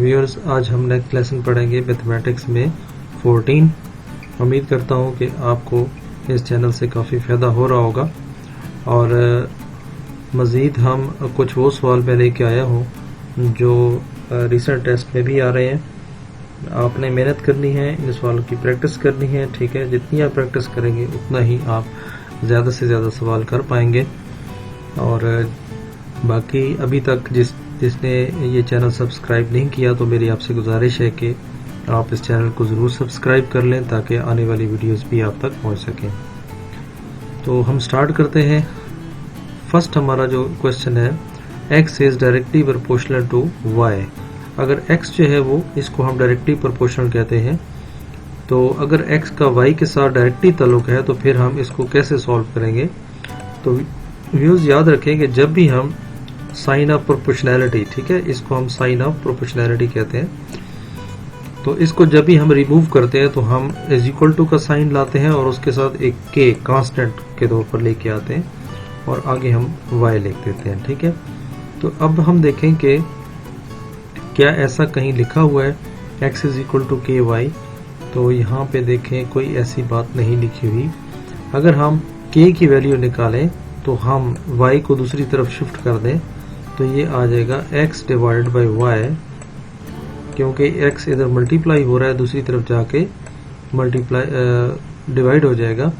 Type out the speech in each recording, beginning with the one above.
Viewers, आज हम next lesson पढ़ेंगे मैथमेटिक्स में 14। उम्मीद करता हूँ कि आपको इस चैनल से काफ़ी फ़ायदा हो रहा होगा और मज़ीद हम कुछ वो सवाल मैं लेके आया हूँ जो रिसेंट टेस्ट में भी आ रहे हैं। आपने मेहनत करनी है, इन सवालों की प्रैक्टिस करनी है, ठीक है। जितनी आप प्रैक्टिस करेंगे उतना ही आप ज़्यादा से ज़्यादा सवाल कर पाएंगे। और बाकी अभी तक जिसने ये चैनल सब्सक्राइब नहीं किया तो मेरी आपसे गुजारिश है कि आप इस चैनल को ज़रूर सब्सक्राइब कर लें ताकि आने वाली वीडियोस भी आप तक पहुंच सकें। तो हम स्टार्ट करते हैं। फर्स्ट हमारा जो क्वेश्चन है, x is directly proportional to y। अगर x जो है वो इसको हम डायरेक्टली प्रोपोर्शनल कहते हैं, तो अगर x का y के साथ डायरेक्टली ताल्लुक है तो फिर हम इसको कैसे सॉल्व करेंगे। तो व्यूज़ याद रखें कि जब भी हम साइन ऑफ प्रोपोर्शनैलिटी, ठीक है, इसको हम साइन ऑफ प्रोपोर्शनैलिटी कहते हैं, तो इसको जब भी हम रिमूव करते हैं तो हम इज इक्वल टू का साइन लाते हैं और उसके साथ एक के कांस्टेंट के तौर पर लेके आते हैं और आगे हम y लिख देते हैं, ठीक है। तो अब हम देखें कि क्या ऐसा कहीं लिखा हुआ है x इज इक्वल टू के वाई। तो यहाँ पे देखें कोई ऐसी बात नहीं लिखी हुई। अगर हम k की वैल्यू निकालें तो हम y को दूसरी तरफ शिफ्ट कर दें तो ये आ जाएगा x डिवाइडेड बाई y, क्योंकि x इधर मल्टीप्लाई हो रहा है, दूसरी तरफ जाके मल्टीप्लाई डिवाइड हो जाएगा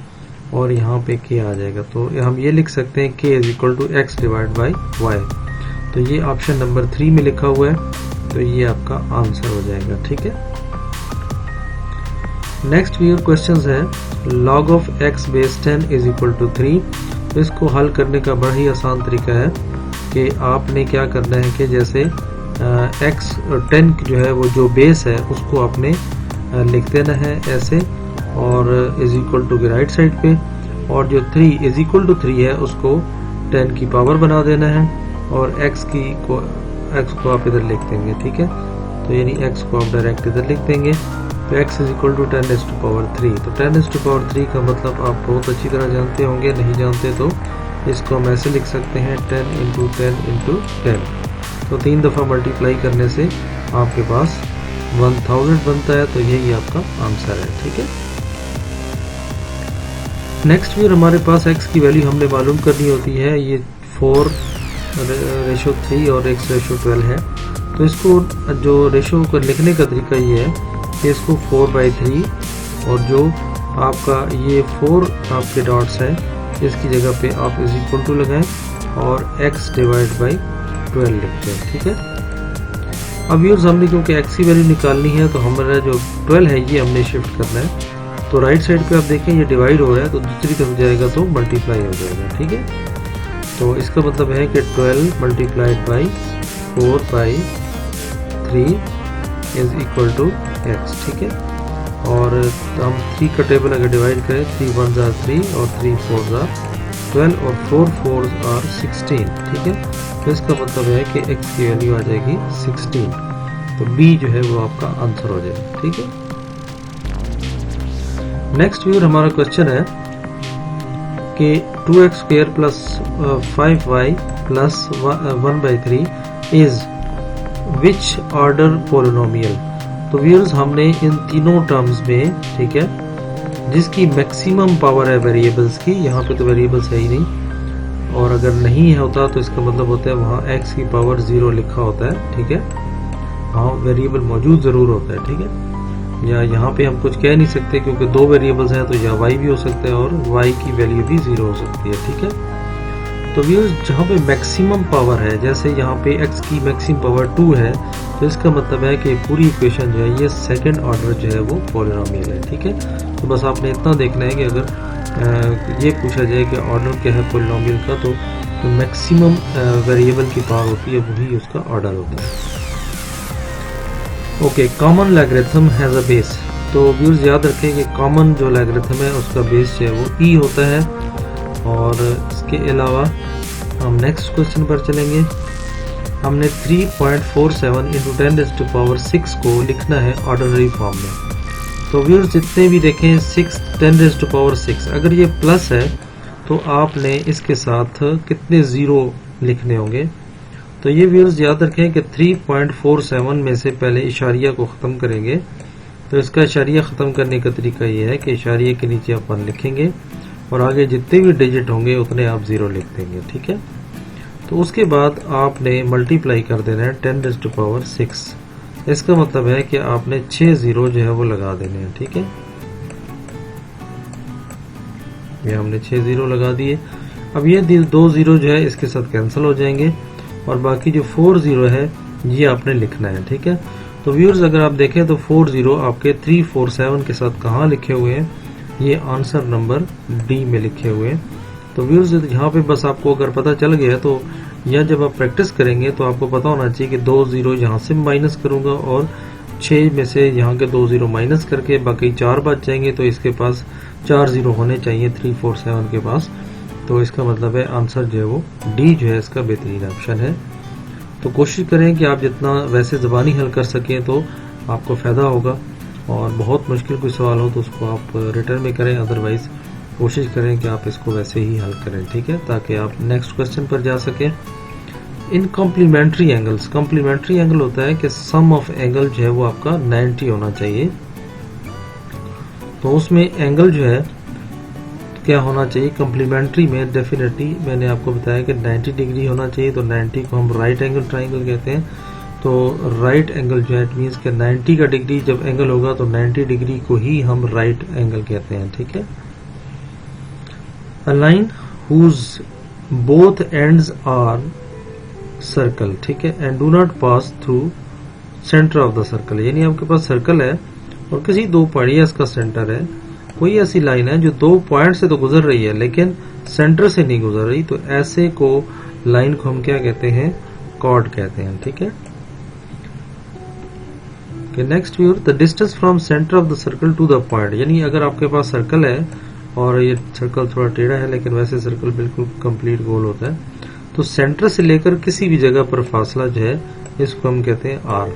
और यहाँ पे k आ जाएगा। तो हम ये लिख सकते हैं k is equal to x divide by y। तो ये ऑप्शन नंबर 3 में लिखा हुआ है, तो ये आपका आंसर हो जाएगा, ठीक है। नेक्स्ट व्यूअर क्वेश्चन है, log of x base 10 is equal to 3। तो इसको हल करने का बड़ा ही आसान तरीका है कि आपने क्या करना है कि जैसे x 10 जो है वो जो बेस है उसको आपने लिख देना है ऐसे और इज इक्वल टू के राइट साइड पे, और जो 3 इज इक्वल टू 3 है उसको 10 की पावर बना देना है और x को आप इधर लिख देंगे, ठीक है। तो यानी x को आप डायरेक्ट इधर लिख देंगे तो x is equal to 10 is to power 3। तो 10 इज टू पावर 3 का मतलब आप बहुत अच्छी तरह जानते होंगे, नहीं जानते तो इसको हम ऐसे लिख सकते हैं 10 इंटू 10 इंटू 10। तो 3 दफ़ा मल्टीप्लाई करने से आपके पास 1000 बनता है, तो यही आपका आंसर है, ठीक है। नेक्स्ट फिर हमारे पास x की वैल्यू हमने मालूम करनी होती है। ये 4:3 और x/12 है। तो इसको जो रेशो को लिखने का तरीका ये है कि इसको 4/3 और जो आपका ये 4 आपके डॉट्स हैं इसकी जगह पे आप इज इक्वल टू लगाएं और x डिवाइड बाई 12 लिखते हैं, ठीक है। अब यूज हमने क्योंकि x की वैल्यू निकालनी है तो हमारा जो 12 है ये हमने शिफ्ट करना है। तो राइट साइड पे आप देखें ये डिवाइड हो रहा है तो दूसरी तरफ जाएगा तो मल्टीप्लाई हो जाएगा, ठीक है। तो इसका मतलब है कि 12 multiplied by 4/3 is equal to x, ठीक है। और हम 3 का टेबल अगर डिवाइड करें 3 1s are 3 और 3 4s are 12 और 4 4s are 16, ठीक है। तो इसका मतलब है कि x की वैल्यू आ जाएगी 16। तो b जो है वो आपका आंसर हो जाएगा, ठीक है। नेक्स्ट व्यूअर हमारा क्वेश्चन है कि 2x² plus 5y plus 1/3 is which order polynomial. तो व्यूअर्स हमने इन तीनों टर्म्स में, ठीक है, जिसकी मैक्सिमम पावर है वेरिएबल्स की, यहाँ पे तो वेरिएबल्स है ही नहीं, और अगर नहीं होता तो इसका मतलब होता है वहाँ x की पावर 0 लिखा होता है, ठीक है, वहाँ वेरिएबल मौजूद ज़रूर होता है, ठीक है। या यहाँ पे हम कुछ कह नहीं सकते क्योंकि 2 वेरिएबल्स हैं, तो या y भी हो सकता है और y की वैल्यू भी 0 हो सकती है, ठीक है। तो व्यूअर्स जहाँ पे मैक्सिमम पावर है, जैसे यहाँ पे x की मैक्सिमम पावर 2 है, तो इसका मतलब है कि पूरी इक्वेशन जो है ये सेकंड ऑर्डर जो है वो पॉलिनोमियल है, ठीक है। तो बस आपने इतना देखना है कि अगर ये पूछा जाए कि ऑर्डर क्या है पॉलिनोमियल का, तो मैक्सिमम वेरिएबल की पावर होती है वही उसका ऑर्डर होता है। Okay, common logarithm has a base. तो व्यूअर्स याद रखें कि कॉमन जो लॉगरिथम है उसका बेस जो है वो e होता है। और इसके अलावा हम नेक्स्ट क्वेश्चन पर चलेंगे। हमने 3.47 इंटू 10⁻6 को लिखना है ऑर्डिनरी फॉर्म में। तो व्यूअर्स जितने भी देखें 6 10⁻6, अगर ये प्लस है तो आपने इसके साथ कितने ज़ीरो लिखने होंगे। तो ये व्यूअर्स याद रखें कि 3.47 में से पहले इशारिया को ख़त्म करेंगे। तो इसका इशारिया ख़त्म करने का तरीका ये है कि इशारिये के नीचे आप 1 लिखेंगे और आगे जितने भी डिजिट होंगे उतने आप 0 लिख देंगे, ठीक है। तो उसके बाद आपने मल्टीप्लाई कर देना है 10⁻⁶। इसका मतलब है कि आपने 6 0 जो है वो लगा देने हैं, ठीक है। ये हमने 6 0 लगा दिए। अब ये 2 0 जो है इसके साथ कैंसिल हो जाएंगे और बाकी जो 4 0 है ये आपने लिखना है, ठीक है। तो व्यूअर्स अगर आप देखें तो 4 0 आपके 347 के साथ कहाँ लिखे हुए हैं, ये आंसर नंबर डी में लिखे हुए हैं। तो व्यूअर्स यहाँ पे बस आपको अगर पता चल गया तो या जब आप प्रैक्टिस करेंगे तो आपको पता होना चाहिए कि 2 0 यहाँ से माइनस करूंगा और 6 में से यहाँ के 2 0 माइनस करके बाकी 4 बच जाएंगे। तो इसके पास 4 0 होने चाहिए 347 के पास। तो इसका मतलब है आंसर जो है वो डी जो है इसका बेहतरीन ऑप्शन है। तो कोशिश करें कि आप जितना वैसे ज़बानी हल कर सकें तो आपको फ़ायदा होगा, और बहुत मुश्किल कोई सवाल हो तो उसको आप रिटर्न में करें, अदरवाइज़ कोशिश करें कि आप इसको वैसे ही हल करें, ठीक है, ताकि आप नेक्स्ट क्वेश्चन पर जा सकें। इन कॉम्प्लीमेंट्री एंगल्स, कॉम्प्लीमेंट्री एंगल होता है कि सम ऑफ एंगल जो है वो आपका 90 होना चाहिए। तो उसमें एंगल जो है क्या होना चाहिए कॉम्प्लीमेंट्री में, डेफिनेटली मैंने आपको बताया कि 90 डिग्री होना चाहिए। तो 90 को हम राइट एंगल ट्राइंगल कहते हैं। तो राइट एंगल जो है इट मीन्स कि 90 का डिग्री जब एंगल होगा तो 90 डिग्री को ही हम राइट एंगल कहते हैं, ठीक है। A line whose both ends are circle, ठीक है, and do not pass through center of the circle, यानी आपके पास सर्कल है और किसी 2 पॉइंट इसका सेंटर है। कोई ऐसी लाइन है जो 2 पॉइंट से तो गुजर रही है लेकिन सेंटर से नहीं गुजर रही, तो ऐसे को लाइन को हम क्या कहते हैं, कॉर्ड कहते हैं, ठीक है। Next viewer, the distance from center of the circle to the point, यानी अगर आपके पास सर्कल है और ये सर्कल थोड़ा टेढ़ा है लेकिन वैसे सर्कल बिल्कुल कंप्लीट गोल होता है, तो सेंटर से लेकर किसी भी जगह पर फासला जो है इसको हम कहते हैं आर।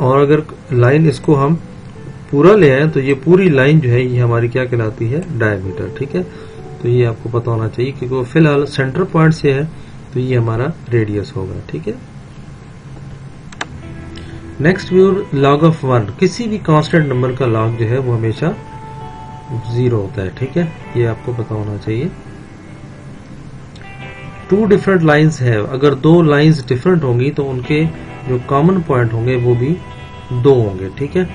और अगर लाइन इसको हम पूरा ले आए तो ये पूरी लाइन जो है ये हमारी क्या कहलाती है, डायमीटर, ठीक है। तो ये आपको पता होना चाहिए क्योंकि वो फिलहाल सेंटर पॉइंट से है तो ये हमारा रेडियस होगा, ठीक है। नेक्स्ट व्यूअर, लॉग ऑफ 1, किसी भी कांस्टेंट नंबर का लॉग जो है वो हमेशा 0 होता है, ठीक है, ये आपको पता होना चाहिए। 2 डिफरेंट लाइंस है, अगर 2 लाइंस डिफरेंट होंगी तो उनके जो कॉमन पॉइंट होंगे वो भी 2 होंगे, ठीक है।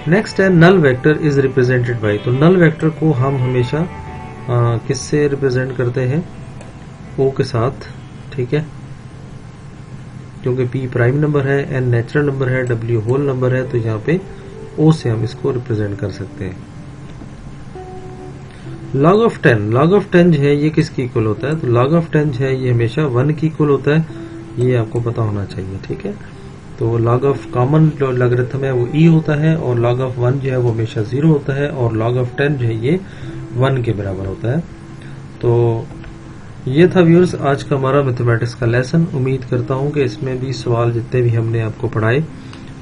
नेक्स्ट है null vector is represented by, तो नल वेक्टर को हम हमेशा किससे रिप्रेजेंट करते हैं, ओ के साथ, ठीक है, क्योंकि पी प्राइम नंबर है, एन नेचुरल नंबर है, डब्ल्यू होल नंबर है, तो यहाँ पे ओ से हम इसको रिप्रेजेंट कर सकते हैं। लॉग ऑफ 10, लॉग ऑफ 10 जो है ये किसकी इक्वल होता है, तो लॉग ऑफ 10 जो है ये हमेशा 1 की इक्वल होता है, ये आपको पता होना चाहिए, ठीक है। तो लॉग ऑफ कॉमन जो लॉगरिथम है वो ई होता है और लॉग ऑफ 1 जो है वो हमेशा 0 होता है और लॉग ऑफ 10 जो है ये 1 के बराबर होता है। तो ये था व्यूअर्स आज का हमारा मैथमेटिक्स का लेसन। उम्मीद करता हूँ कि इसमें भी सवाल जितने भी हमने आपको पढ़ाए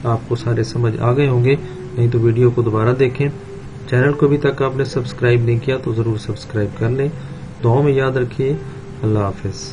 आपको सारे समझ आ गए होंगे, नहीं तो वीडियो को दोबारा देखें। चैनल को अभी तक आपने सब्सक्राइब नहीं किया तो जरूर सब्सक्राइब कर लें। दुआओं में याद रखिए। अल्लाह हाफिज।